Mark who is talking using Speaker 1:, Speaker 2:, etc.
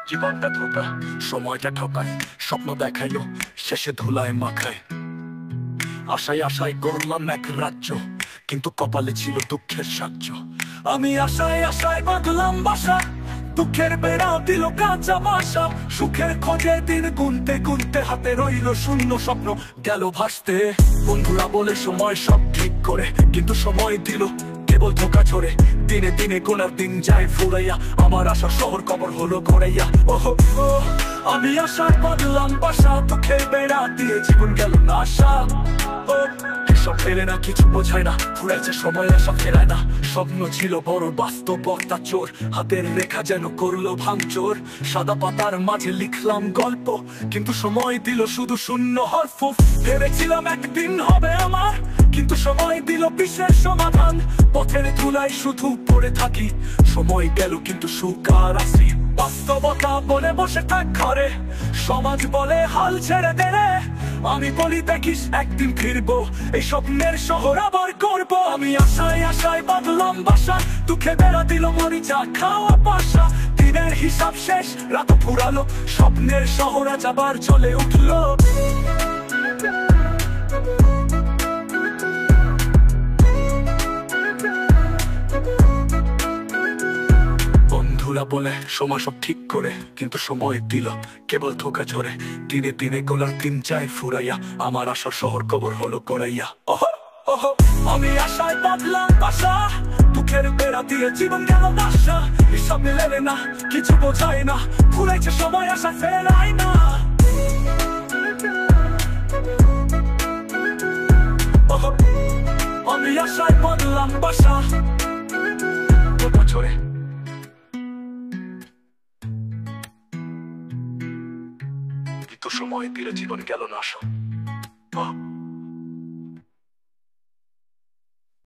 Speaker 1: জীবনটা ধোকা, সময়টা ঠকায়, স্বপ্ন দেখাইলো শেষে ধুলায় মাখায়। আশায় আশায় গড়লাম এক রাজ্য, কিন্তু কপালে ছিল দুঃখের সাহায্য। আমি আশায় আশায় বাঁধলাম বাসা, দুঃখের বেড়া দিল কাঁচা বাসা। সুখের খোঁজে দিন গুনতে গুনতে হাতে রইল শূন্য স্বপ্ন গেল ভাসতে। বন্ধুরা বলে সময় সব ঠিক করে, কিন্তু সময় দিল কেবল ধোকা ছড়ে। দিনে দিনে গোনার দিন যায় ফুরাইয়া, আমার আশা শহর কবর হলো গড়াইয়া। ওহ আমি আশায় বাঁধলাম বাসা, দুঃখের বেড়া দিয়ে জীবন গেল না আশা। সব ফেলে না, কিছু বোঝায় না, ফুরাইছে সময় আশা ফেরায় না। স্বপ্ন ছিল বড়, বাস্তবতা চোর, হাতের রেখা যেন করলো ভাঙচোর। সাদা পাতার মাঝে লিখলাম গল্প, কিন্তু সময় দিল শুধু শূন্য হরফ। ভেবেছিলাম একদিন হবে আমার, কিন্তু সময় দিল বিশেষ সমাধান। পথের ধুলায় শুধু পড়ে থাকি, সময় গেল কিন্তু সুখ আর আসি। বাস্তবতা বলে বসে থাক ঘরে, সমাজ বলে হাল ছেড়ে দে রে। আমি বলি দেখিস একদিন ফিরবো, এই স্বপ্নের শহর আবার করবো। আমি আশায় আশায় বাঁধলাম বাসা, দুঃখে বেড়া দিল মরিচা খাওয়া পাশা। দিনের হিসাব শেষ, রাত ফুরালো, স্বপ্নের শহর আজ আবার চলে উঠলো। বন্ধুরা বলে সময় সব ঠিক করে, কিন্তু সময় দিল কেবল ধোকা ঝরে। দিনে দিনে গোলার দিন যায় ফুরাইয়া, আমার আশার শহর কবর হলো গড়াইয়া। আমি আশায় বাঁধলাম বাসা, দুঃখের বেড়া দিয়ে জীবন গেল বাসা। এসব মেলে না, কিছু বোঝায় না, ফুরাইছে সময় আশা ফেরায় না। আমি আশায় বাঁধলাম বাসা, বছরে সময় দিলে জীবন গেল না আশা।